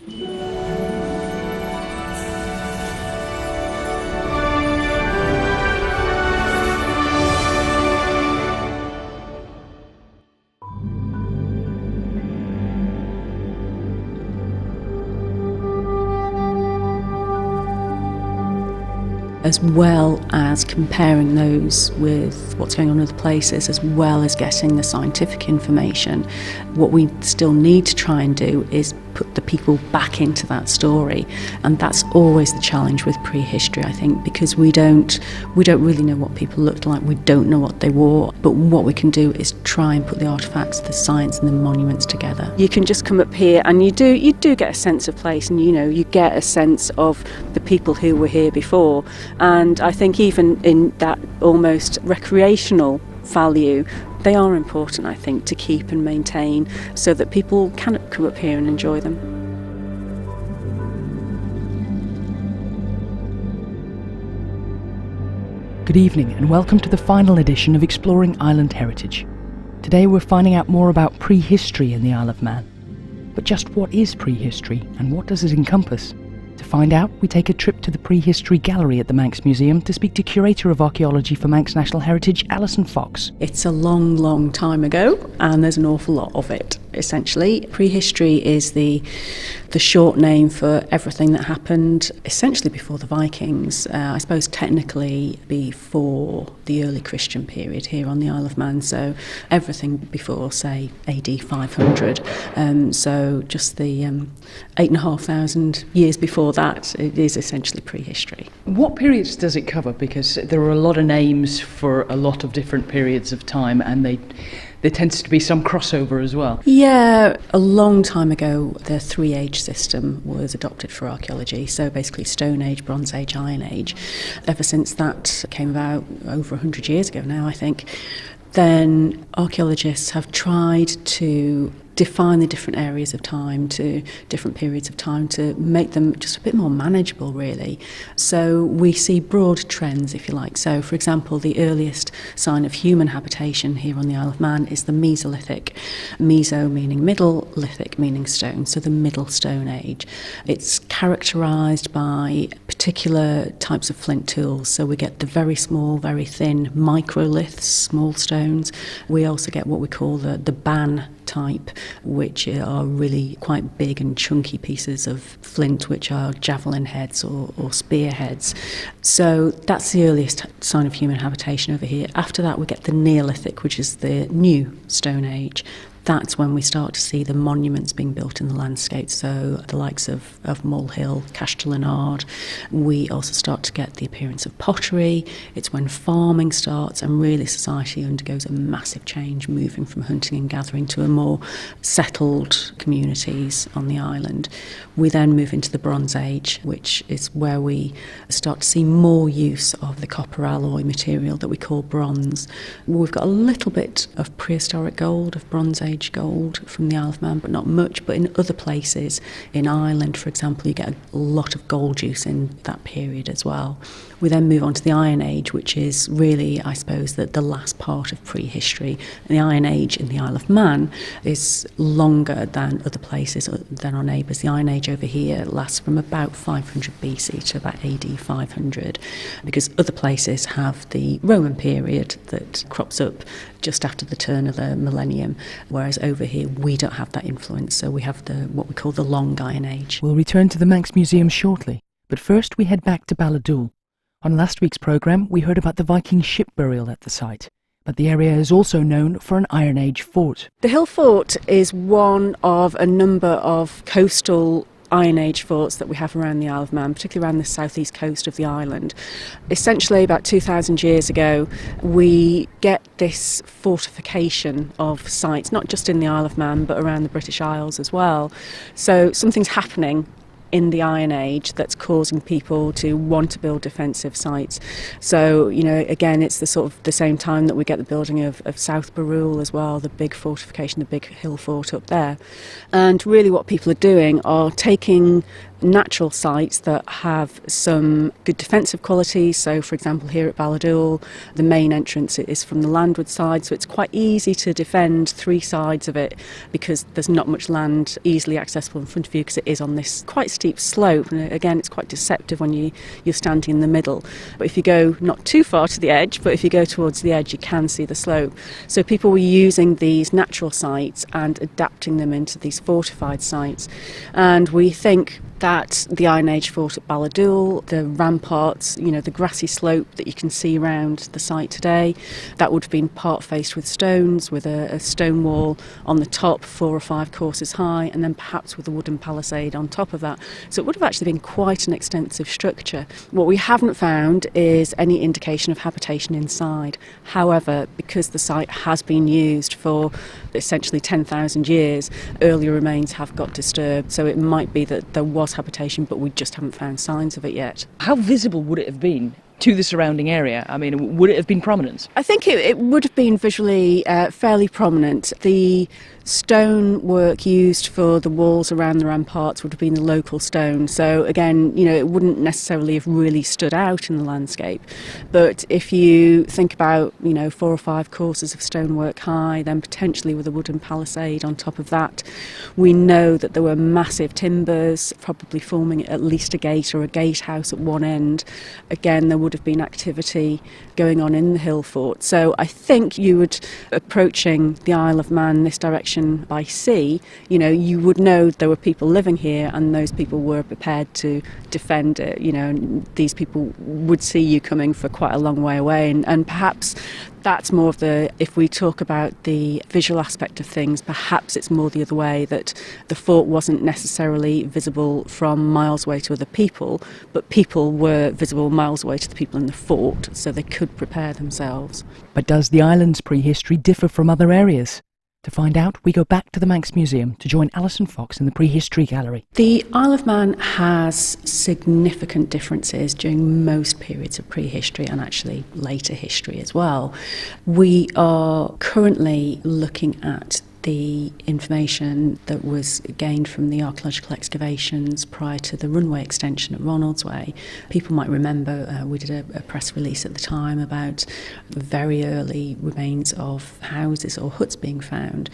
As well as comparing those with what's going on in other places, as well as getting the scientific information, what we still need to try and do is put the people back into that story. And that's always the challenge with prehistory, I think, because we don't really know what people looked like, we don't know what they wore, but what we can do is try and put the artefacts, the science and the monuments together. You can just come up here and you do get a sense of place, and you get a sense of the people who were here before. And I think even in that almost recreational value, they are important, I think, to keep and maintain so that people can come up here and enjoy them. Good evening and welcome to the final edition of Exploring Island Heritage. Today we're finding out more about prehistory in the Isle of Man. But just what is prehistory and what does it encompass? To find out, we take a trip to the Prehistory Gallery at the Manx Museum to speak to Curator of Archaeology for Manx National Heritage, Allison Fox. It's a long, long time ago, and there's an awful lot of it, essentially. Prehistory is the short name for everything that happened essentially before the Vikings. I suppose technically before the early Christian period here on the Isle of Man, so everything before, say, AD 500. So just the 8,500 years before that, it is essentially prehistory. What periods does it cover? Because there are a lot of names for a lot of different periods of time, and there tends to be some crossover as well. Yeah, a long time ago, the three-age system was adopted for archaeology. So basically Stone Age, Bronze Age, Iron Age. Ever since that came about over 100 years ago now, I think, then archaeologists have tried to define the different areas of time to different periods of time to make them just a bit more manageable, really. So we see broad trends, if you like. So, for example, the earliest sign of human habitation here on the Isle of Man is the Mesolithic. Meso meaning middle, lithic meaning stone, so the Middle Stone Age. It's characterised by particular types of flint tools. So we get the very small, very thin microliths, small stones. We also get what we call the ban type, which are really quite big and chunky pieces of flint, which are javelin heads or spear heads. So that's the earliest sign of human habitation over here. After that we get the Neolithic, which is the new Stone Age. That's when we start to see the monuments being built in the landscape, so the likes of Meayll Hill, Castellanard. We also start to get the appearance of pottery. It's when farming starts and really society undergoes a massive change, moving from hunting and gathering to a more settled communities on the island. We then move into the Bronze Age, which is where we start to see more use of the copper alloy material that we call bronze. We've got a little bit of prehistoric gold, of Bronze Age gold from the Isle of Man, but not much. But in other places, in Ireland, for example, you get a lot of gold use in that period as well. We then move on to the Iron Age, which is really, I suppose, the last part of prehistory. And the Iron Age in the Isle of Man is longer than other places, than our neighbours. The Iron Age over here lasts from about 500 BC to about AD 500, because other places have the Roman period that crops up just after the turn of the millennium, whereas over here we don't have that influence, so we have what we call the Long Iron Age. We'll return to the Manx Museum shortly, but first we head back to Balladoole. On last week's programme we heard about the Viking ship burial at the site, but the area is also known for an Iron Age fort. The Hill Fort is one of a number of coastal Iron Age forts that we have around the Isle of Man, particularly around the southeast coast of the island. Essentially, about 2,000 years ago, we get this fortification of sites, not just in the Isle of Man, but around the British Isles as well. So something's happening in the Iron Age that's causing people to want to build defensive sites. So, again, it's the same time that we get the building of South Balladoole as well, the big fortification, the big hill fort up there. And really what people are doing are taking natural sites that have some good defensive qualities. So, for example, here at Balladoole, the main entrance is from the landward side, so it's quite easy to defend three sides of it because there's not much land easily accessible in front of you because it is on this quite steep slope. And again, it's quite deceptive when you're standing in the middle. But if you go not too far to the edge, but if you go towards the edge, you can see the slope. So people were using these natural sites and adapting them into these fortified sites. And we think that the Iron Age fort at Balladoole, the ramparts, the grassy slope that you can see around the site today, that would have been part faced with stones, with a stone wall on the top, 4 or 5 courses high, and then perhaps with a wooden palisade on top of that. So it would have actually been quite an extensive structure. What we haven't found is any indication of habitation inside. However, because the site has been used for essentially 10,000 years, earlier remains have got disturbed, so it might be that there was habitation, but we just haven't found signs of it yet. How visible would it have been to the surrounding area? I mean, would it have been prominent? I think it would have been visually fairly prominent. The stonework used for the walls around the ramparts would have been the local stone. So again, it wouldn't necessarily have really stood out in the landscape. But if you think about, 4 or 5 courses of stonework high, then potentially with a wooden palisade on top of that, we know that there were massive timbers, probably forming at least a gate or a gatehouse at one end. Again, there would have been activity going on in the hill fort. So I think you would, approaching the Isle of Man this direction by sea, you would know there were people living here and those people were prepared to defend it. And these people would see you coming for quite a long way away, and perhaps that's more of if we talk about the visual aspect of things, perhaps it's more the other way, that the fort wasn't necessarily visible from miles away to other people, but people were visible miles away to the people in the fort, so they could prepare themselves. But does the island's prehistory differ from other areas? To find out, we go back to the Manx Museum to join Allison Fox in the Prehistory Gallery. The Isle of Man has significant differences during most periods of prehistory and actually later history as well. We are currently looking at the information that was gained from the archaeological excavations prior to the runway extension at Ronaldsway. People might remember we did a press release at the time about very early remains of houses or huts being found.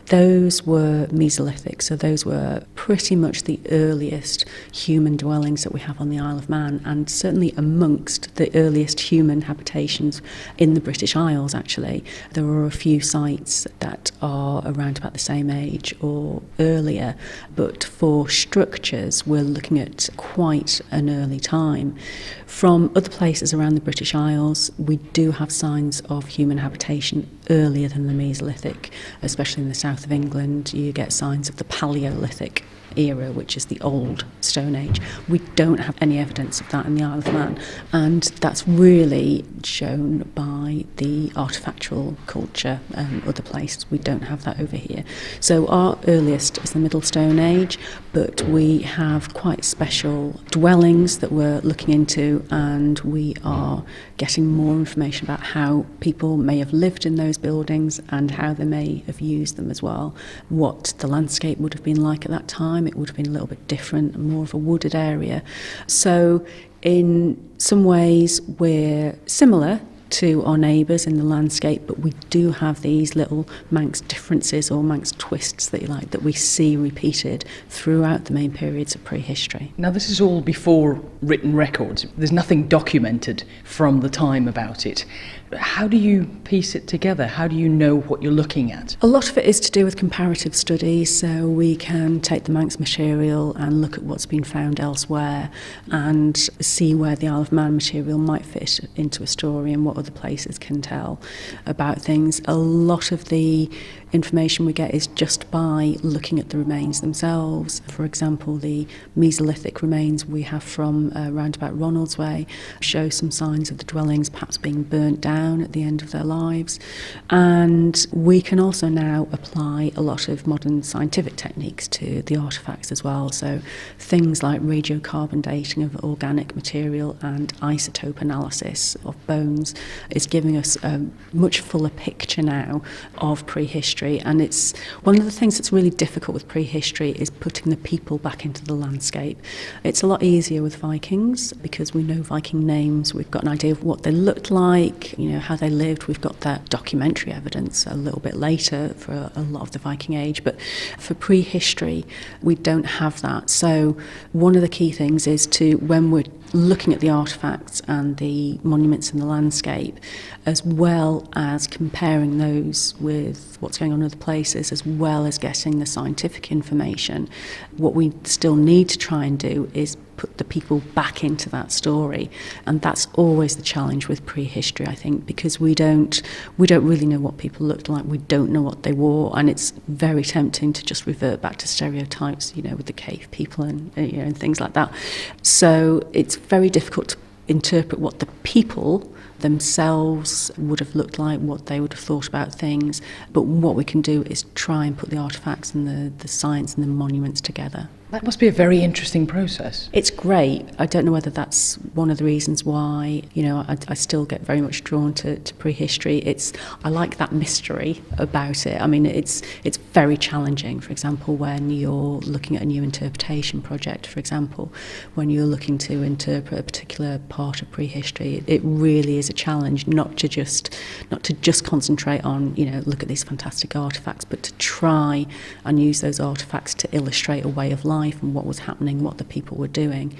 Those were Mesolithic, so those were pretty much the earliest human dwellings that we have on the Isle of Man, and certainly amongst the earliest human habitations in the British Isles, actually. There are a few sites that are around about the same age or earlier, but for structures we're looking at quite an early time. From other places around the British Isles, we do have signs of human habitation earlier than the Mesolithic, especially in the south of England. You get signs of the Paleolithic era, which is the old Stone Age. We don't have any evidence of that in the Isle of Man, and that's really shown by the artefactual culture other places. We don't have that over here. So our earliest is the Middle Stone Age, but we have quite special dwellings that we're looking into, and we are getting more information about how people may have lived in those buildings and how they may have used them as well. What the landscape would have been like at that time. It would have been a little bit different, more of a wooded area. So in some ways we're similar to our neighbours in the landscape, but we do have these little Manx differences or Manx twists that you like that we see repeated throughout the main periods of prehistory. Now, this is all before written records. There's nothing documented from the time about it. How do you piece it together? How do you know what you're looking at? A lot of it is to do with comparative studies, so we can take the Manx material and look at what's been found elsewhere and see where the Isle of Man material might fit into a story and what other places can tell about things. A lot of the information we get is just by looking at the remains themselves. For example, the Mesolithic remains we have from around about Ronaldsway show some signs of the dwellings perhaps being burnt down at the end of their lives. And we can also now apply a lot of modern scientific techniques to the artefacts as well. So things like radiocarbon dating of organic material and isotope analysis of bones is giving us a much fuller picture now of prehistory. prehistory, and it's one of the things that's really difficult with prehistory is putting the people back into the landscape. It's a lot easier with Vikings because we know Viking names, we've got an idea of what they looked like, how they lived. We've got that documentary evidence a little bit later for a lot of the Viking age, but for prehistory we don't have that. So one of the key things is to, when we're looking at the artefacts and the monuments in the landscape, as well as comparing those with what's going on in other places, as well as getting the scientific information, what we still need to try and do is put the people back into that story. And that's always the challenge with prehistory, I think, because we don't really know what people looked like, we don't know what they wore, and it's very tempting to just revert back to stereotypes, with the cave people and and things like that. So it's very difficult to interpret what the people themselves would have looked like, what they would have thought about things. But what we can do is try and put the artefacts and the science and the monuments together. That must be a very interesting process. It's great. I don't know whether that's one of the reasons why, I still get very much drawn to prehistory. I like that mystery about it. I mean, it's very challenging. For example, when you're looking at a new interpretation project, for example, when you're looking to interpret a particular part of prehistory, it really is a challenge not to just concentrate on, look at these fantastic artefacts, but to try and use those artefacts to illustrate a way of life and what was happening, what the people were doing.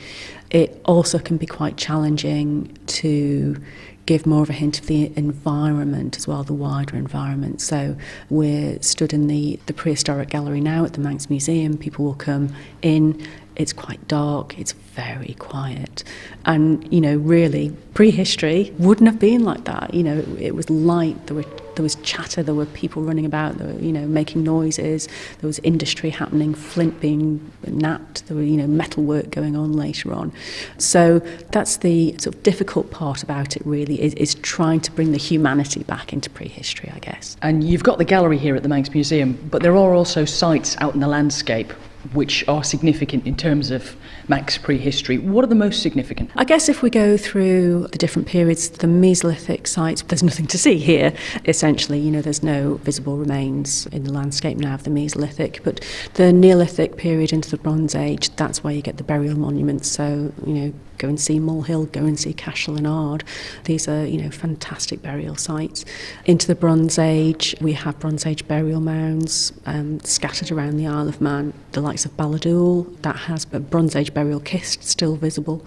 It also can be quite challenging to give more of a hint of the environment as well, the wider environment. So we're stood in the prehistoric gallery now at the Manx Museum. People will come in, it's quite dark, it's very quiet. And, really, prehistory wouldn't have been like that. It was light, there was chatter, there were people running about, there were, making noises, there was industry happening, flint being knapped, there were, metalwork going on later on. So that's the sort of difficult part about it, really, is trying to bring the humanity back into prehistory, I guess. And you've got the gallery here at the Manx Museum, but there are also sites out in the landscape which are significant in terms of Manx prehistory. What are the most significant? I guess if we go through the different periods, the Mesolithic sites, there's nothing to see here. Essentially, there's no visible remains in the landscape now of the Mesolithic, but the Neolithic period into the Bronze Age, that's where you get the burial monuments. So, go and see Meayll Hill, go and see Cashel and Ard. These are, fantastic burial sites. Into the Bronze Age, we have Bronze Age burial mounds scattered around the Isle of Man. The likes of Balladoole, that has a Bronze Age burial kist still visible.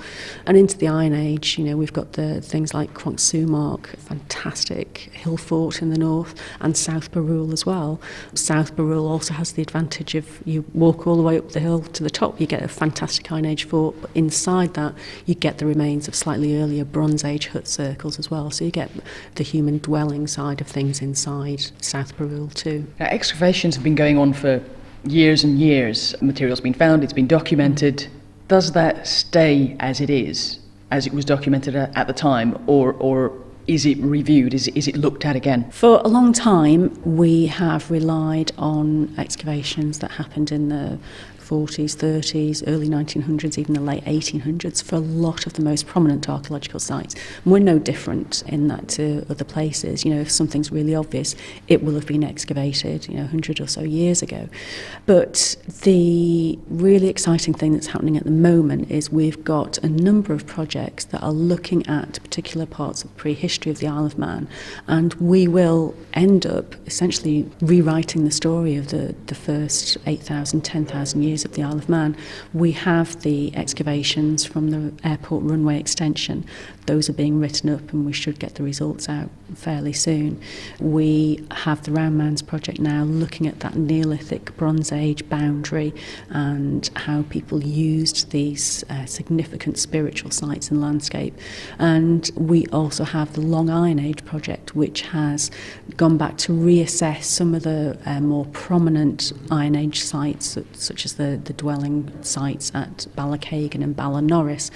And into the Iron Age, we've got the things like Cronk Sumark, fantastic hill fort in the north, and South Balladoole as well. South Balladoole also has the advantage of, you walk all the way up the hill to the top, you get a fantastic Iron Age fort, but inside that you get the remains of slightly earlier Bronze Age hut circles as well. So you get the human dwelling side of things inside South Balladoole too. Now, excavations have been going on for years and years. Material's been found, it's been documented. Does that stay as it is, as it was documented at the time, or is it reviewed? Is it looked at again? For a long time, we have relied on excavations that happened in the 40s, 30s, early 1900s, even the late 1800s for a lot of the most prominent archaeological sites. And we're no different in that to other places. If something's really obvious, it will have been excavated, 100 or so years ago. But the really exciting thing that's happening at the moment is we've got a number of projects that are looking at particular parts of the prehistory of the Isle of Man, and we will end up essentially rewriting the story of the first 8,000, 10,000 years of the Isle of Man. We have the excavations from the airport runway extension. Those are being written up and we should get the results out fairly soon. We have the Roundmans project now looking at that Neolithic Bronze Age boundary and how people used these significant spiritual sites and landscape. And we also have the Long Iron Age project, which has gone back to reassess some of the more prominent Iron Age sites, such as the the dwelling sites at Balladoole and Ballanorris.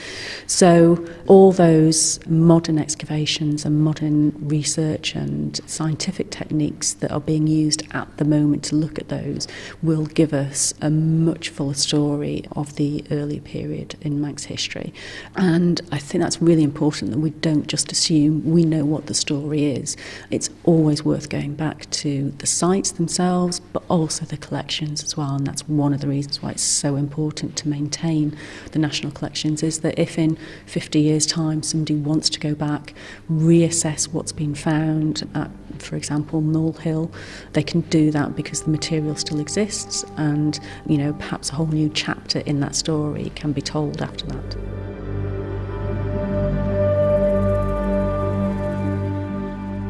So all those modern excavations and modern research and scientific techniques that are being used at the moment to look at those will give us a much fuller story of the earlier period in Manx history. And I think that's really important, that we don't just assume we know what the story is. It's always worth going back to the sites themselves, but also the collections as well. And that's one of the reasons why it's so important to maintain the national collections, is that if in 50 years' time somebody wants to go back, reassess what's been found at, for example, Meayll Hill, they can do that because the material still exists, and perhaps a whole new chapter in that story can be told after that.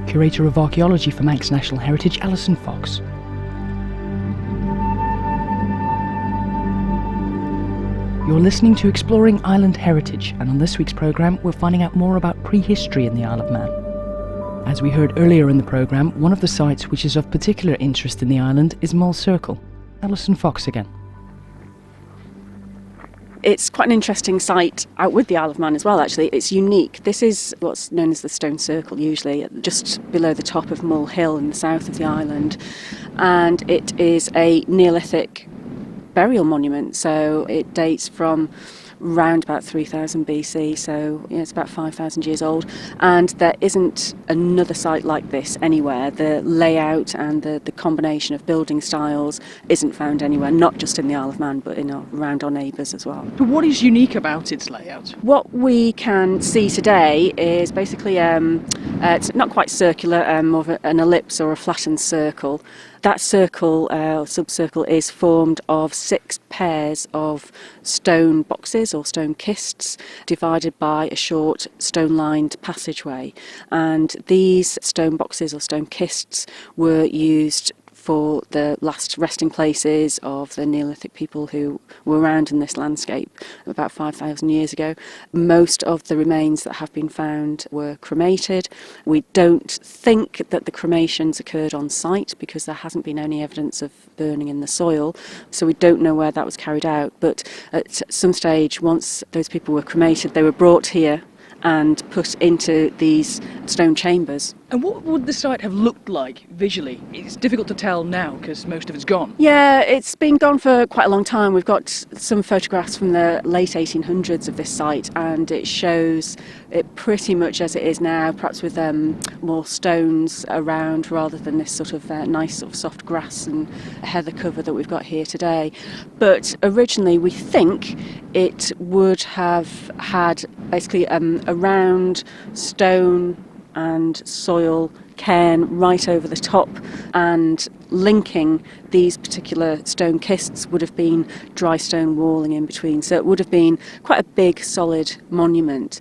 Curator of Archaeology for Manx National Heritage, Allison Fox. You're listening to Exploring Island Heritage, and on this week's programme we're finding out more about prehistory in the Isle of Man. As we heard earlier in the programme, one of the sites which is of particular interest in the island is Mull Circle. Allison Fox again. It's quite an interesting site out with the Isle of Man as well, actually. It's unique. This is what's known as the Stone Circle, usually, just below the top of Meayll Hill in the south of the island. And it is a Neolithic burial monument, so it dates from around about 3000 BC, so it's about 5,000 years old, and there isn't another site like this anywhere. The layout and the combination of building styles isn't found anywhere, not just in the Isle of Man, but around our neighbours as well. But what is unique about its layout? What we can see today is basically it's not quite circular, more of an ellipse or a flattened circle. That circle, subcircle, is formed of 6 pairs of stone boxes or stone kists divided by a short stone-lined passageway. And these stone boxes or stone kists were used for the last resting places of the Neolithic people who were around in this landscape about 5,000 years ago. Most of the remains that have been found were cremated. We don't think that the cremations occurred on site because there hasn't been any evidence of burning in the soil, so we don't know where that was carried out. But at some stage, once those people were cremated, they were brought here and put into these stone chambers. And what would the site have looked like visually? It's difficult to tell now because most of it's gone. Yeah, it's been gone for quite a long time. We've got some photographs from the late 1800s of this site, and it shows it pretty much as it is now, perhaps with more stones around rather than this sort of nice sort of soft grass and heather cover that we've got here today. But originally we think it would have had basically a round stone and soil cairn right over the top, and linking these particular stone kists would have been dry stone walling in between. So it would have been quite a big solid monument.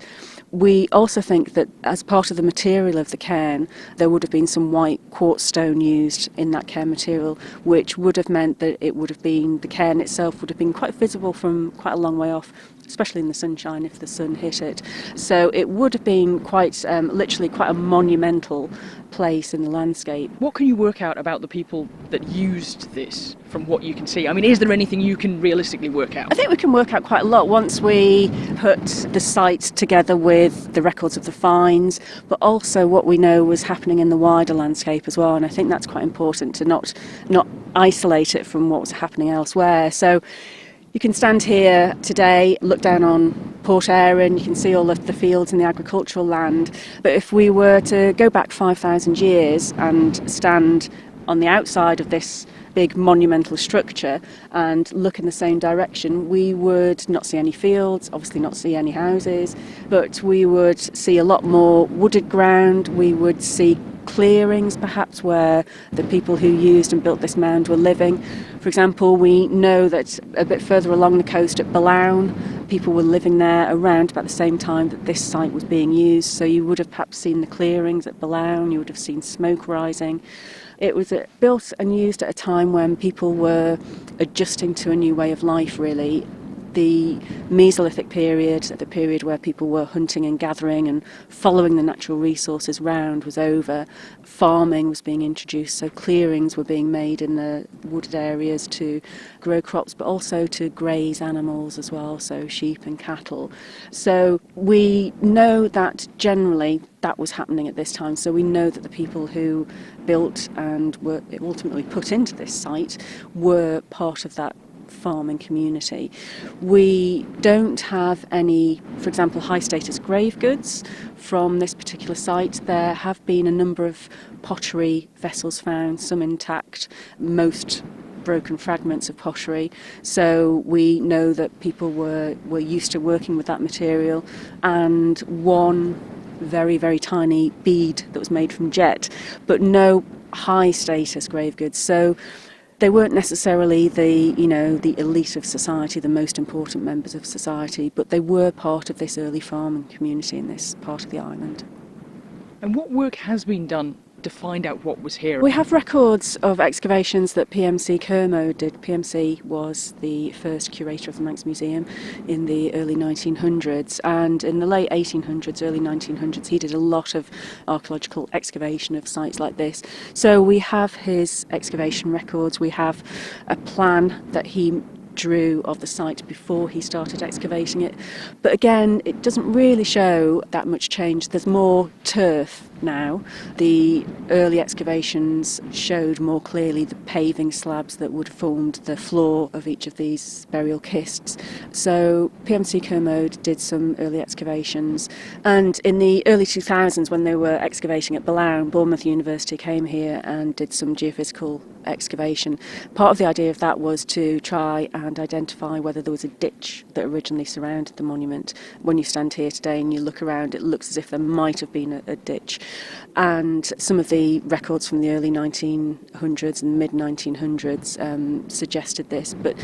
We also think that as part of the material of the cairn, there would have been some white quartz stone used in that cairn material, which would have meant that it would have been, the cairn itself would have been quite visible from quite a long way off, especially in the sunshine if the sun hit it. So it would have been quite, literally quite a monumental place in the landscape. What can you work out about the people that used this from what you can see? I mean, is there anything you can realistically work out? I think we can work out quite a lot once we put the site together with the records of the finds, but also what we know was happening in the wider landscape as well. And I think that's quite important to not isolate it from what was happening elsewhere. So you can stand here today, look down on Port Erin, you can see all of the fields and the agricultural land. But if we were to go back 5,000 years and stand on the outside of this big monumental structure and look in the same direction, we would not see any fields, obviously not see any houses, but we would see a lot more wooded ground. We would see clearings perhaps where the people who used and built this mound were living. For example, we know that a bit further along the coast at Balladoole, people were living there around about the same time that this site was being used. So you would have perhaps seen the clearings at Balladoole, you would have seen smoke rising. It was built and used at a time when people were adjusting to a new way of life, really. the Mesolithic period, the period where people were hunting and gathering and following the natural resources round, was over. Farming was being introduced, so clearings were being made in the wooded areas to grow crops, but also to graze animals as well, so sheep and cattle. So we know that generally that was happening at this time. So we know that the people who built and were ultimately put into this site were part of that farming community. We don't have any, for example, high status grave goods from this particular site. There have been a number of pottery vessels found, some intact, most broken fragments of pottery. So we know that people were used to working with that material, and one very, very tiny bead that was made from jet, but no high status grave goods. So they weren't necessarily the elite of society, the most important members of society, but they were part of this early farming community in this part of the island. And what work has been done to find out what was here? We have records of excavations that PMC Kermode did. PMC was the first curator of the Manx Museum in the early 1900s, and in the late 1800s, early 1900s, he did a lot of archaeological excavation of sites like this. So we have his excavation records, we have a plan that he drew of the site before he started excavating it. But again, it doesn't really show that much change. There's more turf now. The early excavations showed more clearly the paving slabs that would have formed the floor of each of these burial kists. So PMC Kermode did some early excavations, and in the early 2000s, when they were excavating at Balladoole, Bournemouth University came here and did some geophysical excavation. Part of the idea of that was to try and identify whether there was a ditch that originally surrounded the monument. When you stand here today and you look around, it looks as if there might have been a ditch. And some of the records from the early 1900s and mid-1900s suggested this, but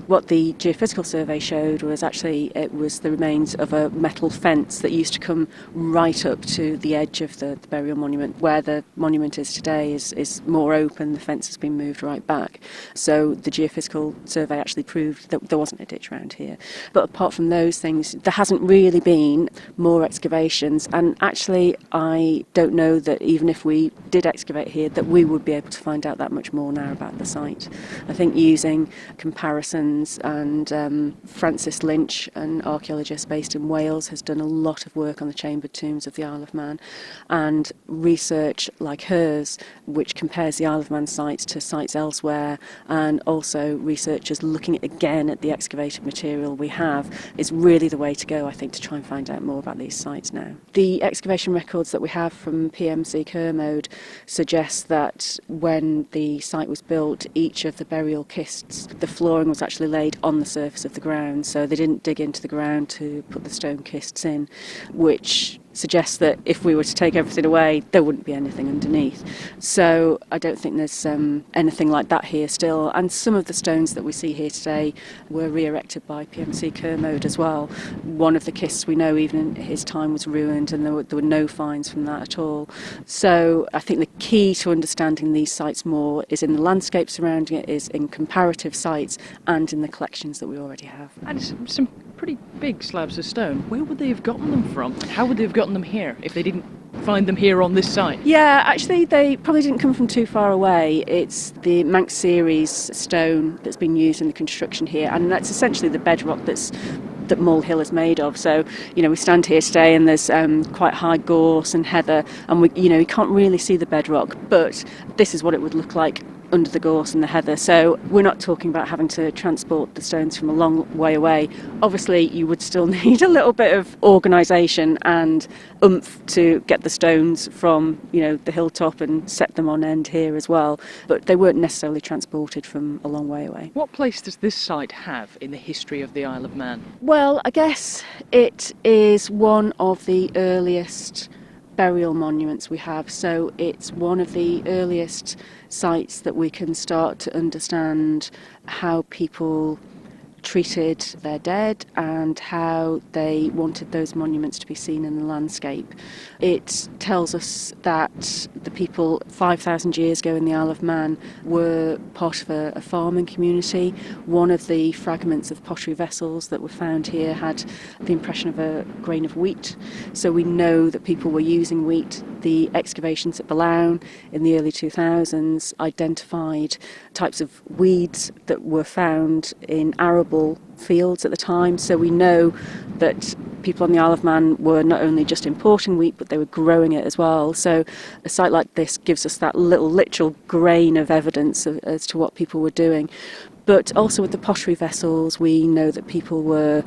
what the geophysical survey showed was actually it was the remains of a metal fence that used to come right up to the edge of the burial monument. Where the monument is today is more open, the fence has been moved right back. So the geophysical survey actually proved that there wasn't a ditch around here. But apart from those things, there hasn't really been more excavations, and actually I don't know that even if we did excavate here that we would be able to find out that much more now about the site. I think using comparisons, and Francis Lynch, an archaeologist based in Wales, has done a lot of work on the chambered tombs of the Isle of Man, and research like hers, which compares the Isle of Man sites to sites elsewhere, and also researchers looking again at the excavated material we have, is really the way to go, I think, to try and find out more about these sites now. The excavation records that we have from PMC Kermode suggest that when the site was built, each of the burial kists, the flooring was actually laid on the surface of the ground, so they didn't dig into the ground to put the stone kists in, which suggests that if we were to take everything away, there wouldn't be anything underneath. So I don't think there's anything like that here still. And some of the stones that we see here today were re-erected by PMC Kermode as well. One of the kists we know even in his time was ruined, and there were no finds from that at all. So I think the key to understanding these sites more is in the landscape surrounding it, is in comparative sites, and in the collections that we already have. And some pretty big slabs of stone. Where would they have gotten them from? How would they have gotten them here if they didn't find them here on this site? Yeah, actually they probably didn't come from too far away. It's the Manx series stone that's been used in the construction here, and that's essentially the bedrock that Meayll Hill is made of. So, we stand here today and there's quite high gorse and heather, and you can't really see the bedrock, but this is what it would look like under the gorse and the heather. So we're not talking about having to transport the stones from a long way away. Obviously you would still need a little bit of organisation and oomph to get the stones from the hilltop and set them on end here as well, but they weren't necessarily transported from a long way away. What place does this site have in the history of the Isle of Man? Well, I guess it is one of the earliest burial monuments we have, so it's one of the earliest sites that we can start to understand how people treated their dead and how they wanted those monuments to be seen in the landscape. It tells us that the people 5,000 years ago in the Isle of Man were part of a farming community. One of the fragments of pottery vessels that were found here had the impression of a grain of wheat, so we know that people were using wheat. The excavations at Balladoole in the early 2000s identified types of weeds that were found in arable fields at the time, so we know that people on the Isle of Man were not only just importing wheat, but they were growing it as well. So a site like this gives us that little literal grain of evidence as to what people were doing. But also with the pottery vessels, we know that people were,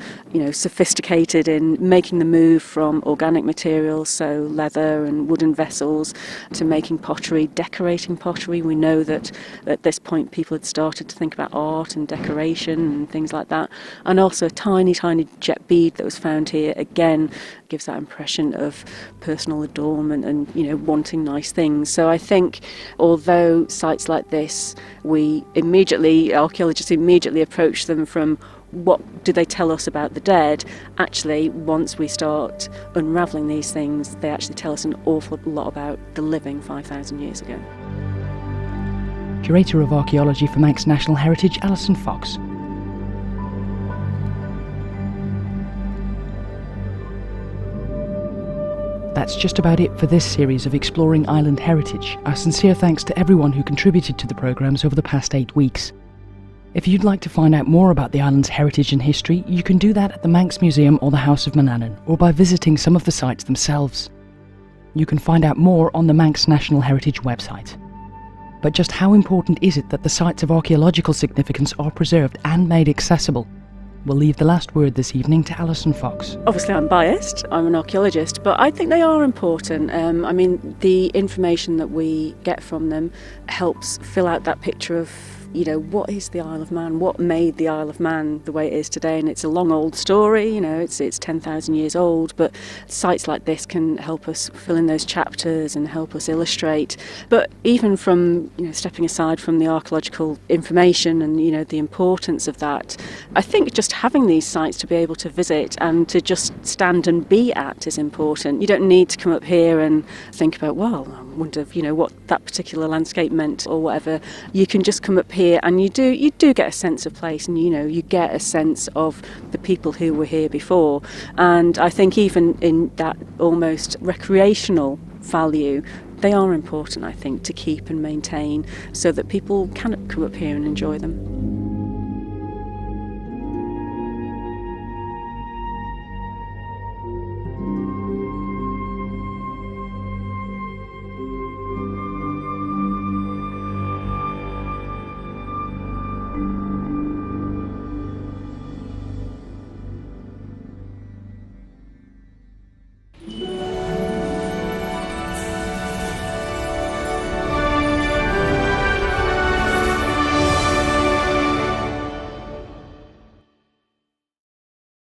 sophisticated in making the move from organic materials, so leather and wooden vessels, to making pottery, decorating pottery. We know that at this point people had started to think about art and decoration and things like that. And also a tiny, tiny jet bead that was found here, again, gives that impression of personal adornment and, wanting nice things. So I think although sites like this, archaeologists immediately approach them from what do they tell us about the dead, actually once we start unravelling these things, they actually tell us an awful lot about the living 5,000 years ago. Curator of Archaeology for Manx National Heritage, Allison Fox. That's just about it for this series of Exploring Island Heritage. Our sincere thanks to everyone who contributed to the programmes over the past 8 weeks. If you'd like to find out more about the island's heritage and history, you can do that at the Manx Museum or the House of Manannan, or by visiting some of the sites themselves. You can find out more on the Manx National Heritage website. But just how important is it that the sites of archaeological significance are preserved and made accessible? We'll leave the last word this evening to Allison Fox. Obviously I'm biased, I'm an archaeologist, but I think they are important. The information that we get from them helps fill out that picture of what is the Isle of Man? What made the Isle of Man the way it is today? And it's a long old story, it's 10,000 years old, but sites like this can help us fill in those chapters and help us illustrate. But even from, stepping aside from the archaeological information and, the importance of that, I think just having these sites to be able to visit and to just stand and be at is important. You don't need to come up here and think about, well, I wonder, what that particular landscape meant or whatever. You can just come up here and you do get a sense of place, and you get a sense of the people who were here before. And I think even in that almost recreational value, they are important, I think, to keep and maintain so that people can come up here and enjoy them.